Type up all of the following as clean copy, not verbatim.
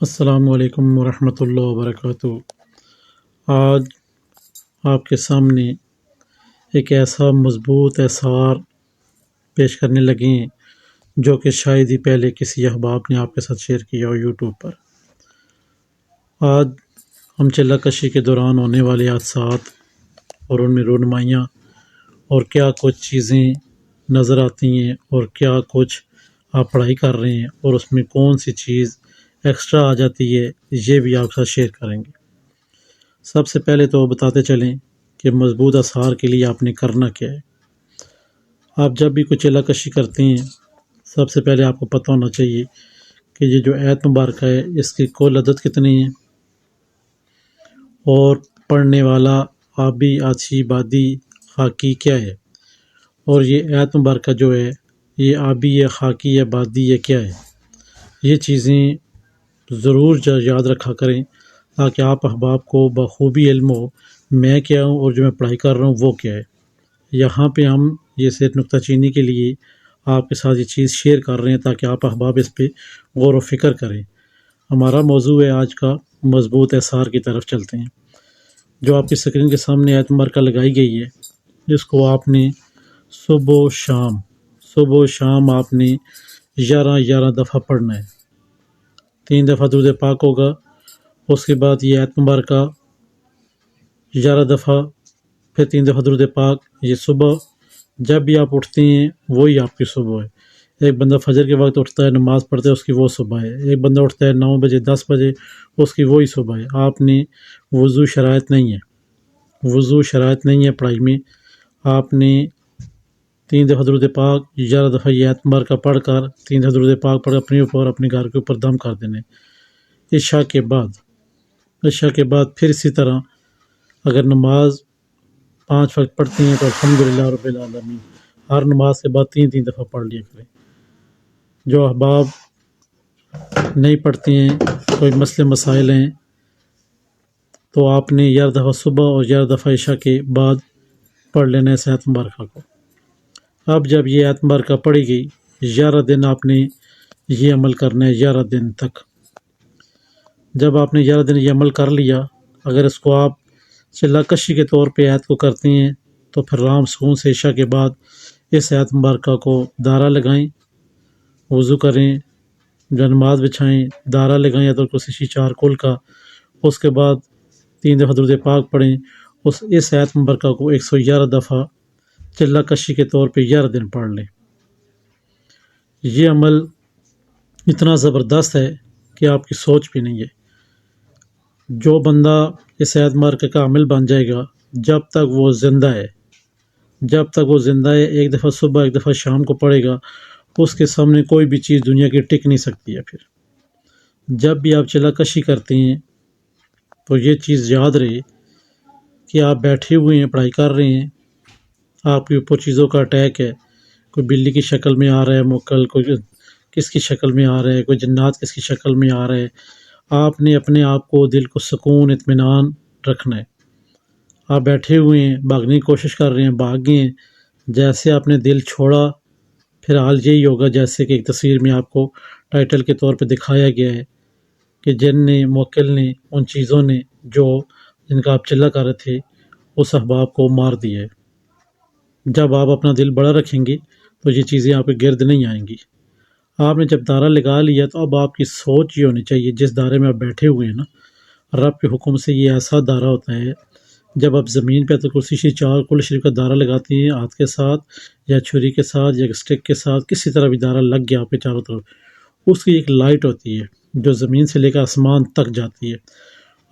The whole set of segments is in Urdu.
السلام علیکم ورحمۃ اللہ وبرکاتہ۔ آج آپ کے سامنے ایک ایسا مضبوط اثار پیش کرنے لگے ہیں جو کہ شاید ہی پہلے کسی احباب نے آپ کے ساتھ شیئر کیا ہو یوٹیوب پر۔ آج ہم چلہ کشی کے دوران ہونے والے حادثات اور ان میں رونمائیاں اور کیا کچھ چیزیں نظر آتی ہیں اور کیا کچھ آپ پڑھائی کر رہے ہیں اور اس میں کون سی چیز ایکسٹرا آ جاتی ہے، یہ بھی آپ کے ساتھ شیئر کریں گے۔ سب سے پہلے تو بتاتے چلیں کہ مضبوط اثار کے لیے آپ نے کرنا کیا ہے۔ آپ جب بھی کوئی چلہ کشی کرتے ہیں، سب سے پہلے آپ کو پتہ ہونا چاہیے کہ یہ جو آیت مبارکہ ہے اس کی کل عدد کتنی ہے، اور پڑھنے والا آبی، آچھی، بادی، خاکی کیا ہے، اور یہ آیت مبارکہ جو ہے یہ آبی ہے، خاکی ہے، بادی ہے، کیا ہے۔ یہ چیزیں ضرور یاد رکھا کریں تاکہ آپ احباب کو بخوبی علم ہو میں کیا ہوں اور جو میں پڑھائی کر رہا ہوں وہ کیا ہے۔ یہاں پہ ہم یہ صرف نکتہ چینی کے لیے آپ کے ساتھ یہ چیز شیئر کر رہے ہیں تاکہ آپ احباب اس پہ غور و فکر کریں۔ ہمارا موضوع ہے آج کا مضبوط اثار کی طرف چلتے ہیں۔ جو آپ کی اسکرین کے سامنے آیت مبارکہ لگائی گئی ہے، جس کو آپ نے صبح و شام آپ نے 11 دفعہ پڑھنا ہے۔ 3 دفعہ درود پاک ہوگا، اس کے بعد یہ آیت مبارکہ 11 دفعہ، پھر 3 دفعہ درود پاک۔ یہ صبح جب بھی آپ اٹھتے ہیں وہی آپ کی صبح ہے۔ ایک بندہ فجر کے وقت اٹھتا ہے، نماز پڑھتا ہے، اس کی وہ صبح ہے۔ ایک بندہ اٹھتا ہے 9 بجے، 10 بجے، اس کی وہی صبح ہے۔ آپ نے وضو شرائط نہیں ہے پڑھائی میں۔ آپ نے 3 دفعہ درود پاک، 11 دفعہ یہ آیت مبارکہ پڑھ کر، 3 دفعہ درود پاک پڑھ کر اپنے اوپر اپنے گھر کے اوپر دم کر دینے۔ عشاء کے بعد پھر اسی طرح اگر نماز 5 وقت پڑھتے ہیں تو الحمدللہ رب العالمین ہر نماز کے بعد 3 دفعہ پڑھ لیا کریں۔ جو احباب نہیں پڑھتے ہیں، کوئی مسئلے مسائل ہیں، تو آپ نے 11 دفعہ صبح اور 11 دفعہ عشاء کے بعد پڑھ لینا ہے اس آیت مبارکہ کو۔ اب جب یہ آیت مبارکہ پڑھی گئی، 11 دن آپ نے یہ عمل کرنا ہے، 11 دن تک۔ جب آپ نے 11 دن یہ عمل کر لیا، اگر اس کو آپ چلہ کشی کے طور پہ آیت کو کرتے ہیں تو پھر رام سکون سے عشاء کے بعد اس آیت مبارکہ کو دارہ لگائیں، وضو کریں، جو نماز بچھائیں، دارہ لگائیں یا تو کسی چار کل کا، اس کے بعد 3 دفعہ درود پاک پڑھیں۔ اس آیت مبارکہ کو 111 دفعہ چلہ کشی کے طور پہ 11 دن پڑھ لیں۔ یہ عمل اتنا زبردست ہے کہ آپ کی سوچ بھی نہیں ہے۔ جو بندہ اس آیت مبارکہ کا عامل بن جائے گا، جب تک وہ زندہ ہے، ایک دفعہ صبح ایک دفعہ شام کو پڑھے گا، اس کے سامنے کوئی بھی چیز دنیا کی ٹک نہیں سکتی ہے۔ پھر جب بھی آپ چلہ کشی کرتے ہیں تو یہ چیز یاد رہے کہ آپ بیٹھے ہوئے ہیں، پڑھائی کر رہے ہیں، آپ کے اوپر چیزوں کا اٹیک ہے، کوئی بلی کی شکل میں آ رہا ہے موکل، کوئی کس کی شکل میں آ رہا ہے، کوئی جنات کس کی شکل میں آ رہا ہے۔ آپ نے اپنے آپ کو، دل کو سکون، اطمینان رکھنا ہے۔ آپ بیٹھے ہوئے ہیں، بھاگنے کی کوشش کر رہے ہیں، بھاگ گئے ہیں، جیسے آپ نے دل چھوڑا پھر حال یہی ہوگا جیسے کہ ایک تصویر میں آپ کو ٹائٹل کے طور پہ دکھایا گیا ہے کہ جن نے، موکل نے، ان چیزوں نے جن کا آپ چلہ کر رہے تھے اس احباب کو مار دیا ہے۔ جب آپ اپنا دل بڑا رکھیں گے تو یہ چیزیں آپ کے گرد نہیں آئیں گی۔ آپ نے جب دارہ لگا لیا تو اب آپ کی سوچ یہ ہونی چاہیے، جس دارے میں آپ بیٹھے ہوئے ہیں نا، رب کے حکم سے یہ ایسا دارہ ہوتا ہے، جب آپ زمین پہ تو کرسی چار کل شریف کا دارہ لگاتے ہیں ہاتھ کے ساتھ یا چھری کے ساتھ یا اسٹک کے ساتھ، کسی طرح بھی دارہ لگ گیا آپ کے چاروں طرف، اس کی ایک لائٹ ہوتی ہے جو زمین سے لے کر آسمان تک جاتی ہے۔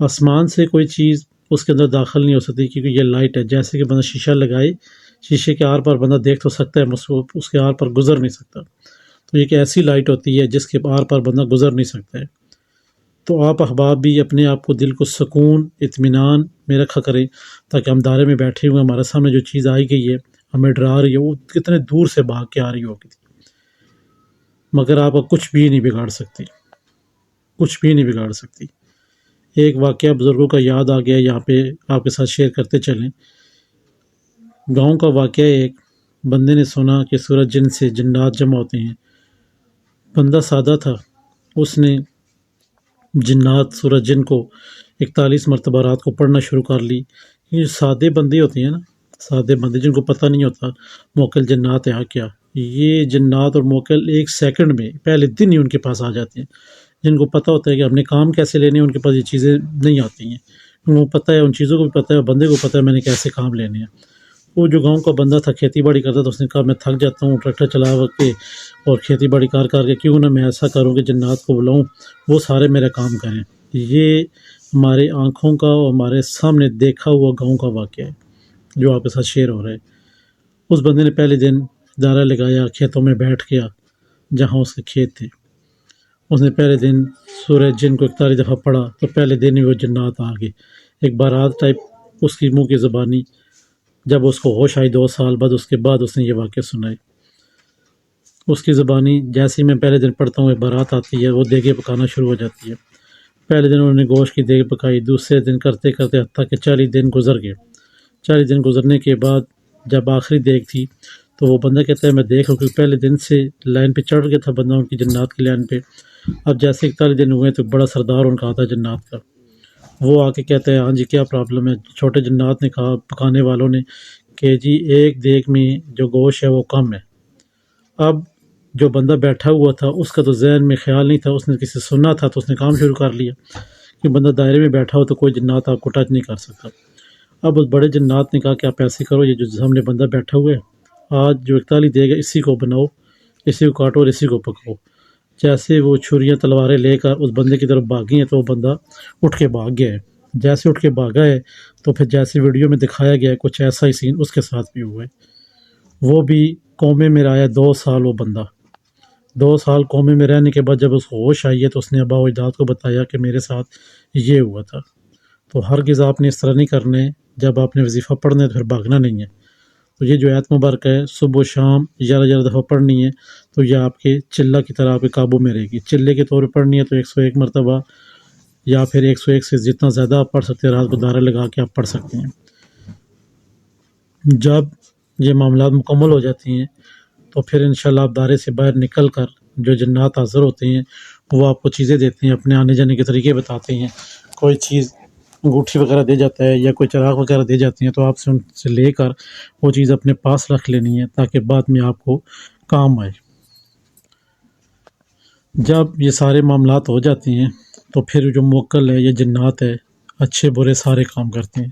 آسمان سے کوئی چیز اس کے اندر داخل نہیں ہو سکتی کیونکہ یہ لائٹ ہے۔ جیسے کہ بندہ شیشہ لگائے، شیشے کے آر پار بندہ دیکھ تو سکتا ہے، اس کے آر پر گزر نہیں سکتا، تو یہ ایک ایسی لائٹ ہوتی ہے جس کے آر پر بندہ گزر نہیں سکتا ہے۔ تو آپ احباب بھی اپنے آپ کو، دل کو سکون، اطمینان میں رکھا کریں تاکہ ہم دائرے میں بیٹھے ہوئے، ہمارے سامنے جو چیز آئی گئی ہے ہمیں ڈرا رہی ہے، وہ کتنے دور سے بھاگ کے آ رہی ہوگی، مگر آپ کچھ بھی نہیں بگاڑ سکتی۔ ایک واقعہ بزرگوں کا یاد آ گیا، یہاں پہ آپ کے ساتھ شیئر کرتے چلیں۔ گاؤں کا واقعہ، ایک بندے نے سنا کہ سورج جن سے جنات جمع ہوتے ہیں۔ بندہ سادہ تھا، اس نے جنات سورہ جن کو 41 مرتبہ رات کو پڑھنا شروع کر لی. یہ سادے بندے ہوتے ہیں نا، سادے بندے جن کو پتہ نہیں ہوتا موکل جنات ہے کیا، یہ جنات اور موکل ایک سیکنڈ میں پہلے دن ہی ان کے پاس آ جاتے ہیں. جن کو پتہ ہوتا ہے کہ ہم نے کام کیسے لینے ہیں، ان کے پاس یہ چیزیں نہیں آتی ہیں. ان کو پتہ ہے، ان چیزوں کو بھی پتہ ہے، بندے کو پتہ ہے میں نے کیسے کام لینے ہیں. وہ جو گاؤں کا بندہ تھا کھیتی باڑی کرتا تھا، اس نے کہا میں تھک جاتا ہوں ٹریکٹر چلا کے اور کھیتی باڑی کر کے، کیوں نہ میں ایسا کروں کہ جنات کو بلاؤں وہ سارے میرا کام کریں. یہ ہمارے آنکھوں کا اور ہمارے سامنے دیکھا ہوا گاؤں کا واقعہ ہے جو آپ کے ساتھ شیئر ہو رہا ہے. اس بندے نے پہلے دن دائرہ لگایا، کھیتوں میں بیٹھ گیا جہاں اس کے کھیت تھے. اس نے پہلے دن سورہ جن کو 41 دفعہ پڑھا تو پہلے دن ہی وہ جنات آ گئے. ایک بارات ٹائپ اس کی منہ کی زبانی. جب اس کو ہوش آئی 2 سال بعد، اس کے بعد اس نے یہ واقعہ سنائی. اس کی زبانی جیسے ہی میں پہلے دن پڑھتا ہوں، ایک بارات آتی ہے، وہ دیگیں پکانا شروع ہو جاتی ہے. پہلے دن انہوں نے گوشت کی دیگ پکائی، دوسرے دن کرتے کرتے حتیٰ کہ 40 دن گزر گئے. 40 دن گزرنے کے بعد جب آخری دیگ تھی تو وہ بندہ کہتا ہے میں دیکھ رہا ہوں کہ پہلے دن سے لائن پہ چڑھ گیا تھا بندہ ان کی جنات کی لائن پہ. اب جیسے 41 دن ہوئے تو بڑا سردار ان کا آتا ہے جنات کا. وہ آ کے کہتا ہے ہاں جی کیا پرابلم ہے. چھوٹے جنات نے کہا، پکانے والوں نے، کہ جی ایک دیگ میں جو گوشت ہے وہ کم ہے. اب جو بندہ بیٹھا ہوا تھا اس کا تو ذہن میں خیال نہیں تھا، اس نے کسی سے سننا تھا تو اس نے کام شروع کر لیا کہ بندہ دائرے میں بیٹھا ہو تو کوئی جنات آپ کو ٹچ نہیں کر سکتا. اب اس بڑے جنات نے کہا کہ آپ ایسے کرو، یہ جو سامنے بندہ بیٹھا ہوا ہے، آج جو 41 دے گا اسی کو بناؤ، اسی کو کاٹو اور اسی کو پکاؤ. جیسے وہ چھریاں تلواریں لے کر اس بندے کی طرف بھاگی ہیں تو وہ بندہ اٹھ کے بھاگ گیا ہے. جیسے اٹھ کے بھاگا ہے تو پھر جیسے ویڈیو میں دکھایا گیا ہے کچھ ایسا ہی سین اس کے ساتھ بھی ہوا ہے. وہ بھی قومے میں رہا 2 سال. وہ بندہ 2 سال قومے میں رہنے کے بعد جب اس کو ہوش آئی ہے تو اس نے ابا و اجداد کو بتایا کہ میرے ساتھ یہ ہوا تھا. تو ہرگز آپ نے اس طرح نہیں کرنے. جب آپ نے وظیفہ پڑھنا ہے تو پھر بھاگنا نہیں ہے. تو یہ جو آیت مبارکہ ہے صبح و شام 11 دفعہ پڑھنی ہے تو یہ آپ کے چلہ کی طرح آپ کے قابو میں رہے گی. چلے کے طور پہ پڑھنی ہے تو 101 مرتبہ یا پھر 101 سے جتنا زیادہ آپ پڑھ سکتے ہیں، رات کو دائرہ لگا کے آپ پڑھ سکتے ہیں. جب یہ معاملات مکمل ہو جاتی ہیں تو پھر انشاءاللہ آپ دائرے سے باہر نکل کر جو جنات حاضر ہوتے ہیں وہ آپ کو چیزیں دیتے ہیں، اپنے آنے جانے کے طریقے بتاتے ہیں. کوئی چیز انگوٹھی وغیرہ دے جاتا ہے یا کوئی چراغ وغیرہ دے جاتے ہیں تو آپ سے ان سے لے کر وہ چیز اپنے پاس رکھ لینی ہے تاکہ بعد میں آپ کو کام آئے. جب یہ سارے معاملات ہو جاتے ہیں تو پھر جو موکل ہے، یہ جنات ہے، اچھے برے سارے کام کرتے ہیں.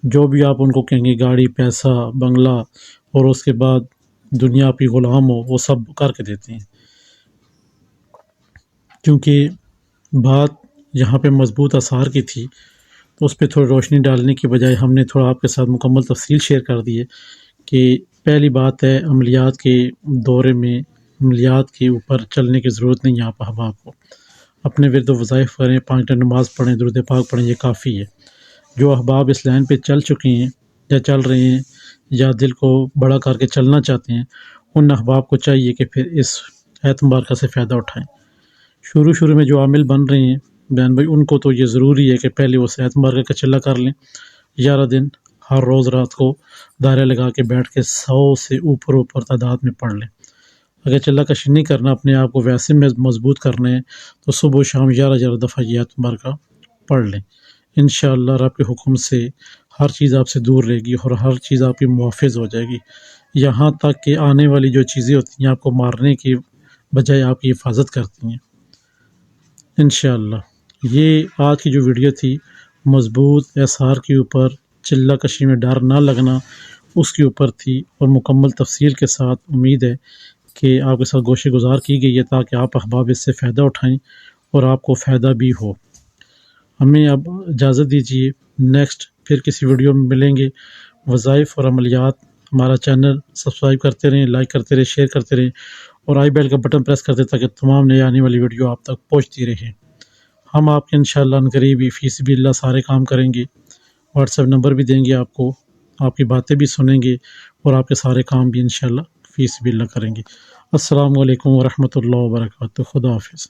جو بھی آپ ان کو کہیں گے، گاڑی، پیسہ، بنگلہ اور اس کے بعد دنیا کی غلام ہو، وہ سب کر کے دیتے ہیں. کیونکہ بات یہاں پہ مضبوط آثار کی تھی تو اس پہ تھوڑی روشنی ڈالنے کی بجائے ہم نے تھوڑا آپ کے ساتھ مکمل تفصیل شیئر کر دی ہے. کہ پہلی بات ہے، عملیات کے دورے میں عملیات کے اوپر چلنے کی ضرورت نہیں ہے. آپ احباب کو اپنے ورد و وظائف کریں، 5 ٹائم نماز پڑھیں، درود پاک پڑھیں، یہ کافی ہے. جو احباب اس لائن پہ چل چکے ہیں یا چل رہے ہیں یا دل کو بڑا کر کے چلنا چاہتے ہیں، ان احباب کو چاہیے کہ پھر اس آیت مبارکہ سے فائدہ اٹھائیں. شروع میں جو عامل بن رہے ہیں بیان بھائی، ان کو تو یہ ضروری ہے کہ پہلے وہ آیت مبارکہ کا چلہ کر لیں. 11 دن ہر روز رات کو دائرہ لگا کے بیٹھ کے 100 سے اوپر تعداد میں پڑھ لیں. اگر چلہ کشی نہیں کرنا، اپنے آپ کو ویسے میں مضبوط کرنا ہے تو صبح و شام 11 دفعہ یہ آیت مبارکہ پڑھ لیں. انشاءاللہ رب کے حکم سے ہر چیز آپ سے دور رہے گی اور ہر چیز آپ کی محافظ ہو جائے گی. یہاں تک کہ آنے والی جو چیزیں ہوتی ہیں آپ کو مارنے کی بجائے آپ کی حفاظت کرتی ہیں انشاءاللہ. یہ آج کی جو ویڈیو تھی مضبوط اثار کے اوپر، چلہ کشی میں ڈر نہ لگنا، اس کے اوپر تھی اور مکمل تفصیل کے ساتھ. امید ہے کہ آپ کے ساتھ گوشہ گزار کی گئی ہے تاکہ آپ احباب اس سے فائدہ اٹھائیں اور آپ کو فائدہ بھی ہو. ہمیں اب اجازت دیجیے، نیکسٹ پھر کسی ویڈیو میں ملیں گے. وظائف اور عملیات ہمارا چینل سبسکرائب کرتے رہیں، لائک کرتے رہیں، شیئر کرتے رہیں اور آئی بیل کا بٹن پریس کرتے رہیں تاکہ تمام نئی آنے والی ویڈیو آپ تک پہنچتی رہیں. ہم آپ کے انشاءاللہ عنقریب ہی فی سبیل اللہ سارے کام کریں گے. واٹس ایپ نمبر بھی دیں گے آپ کو، آپ کی باتیں بھی سنیں گے اور آپ کے سارے کام بھی انشاءاللہ فی سبیل اللہ کریں گے. السلام علیکم ورحمۃ اللہ وبرکاتہ. خدا حافظ.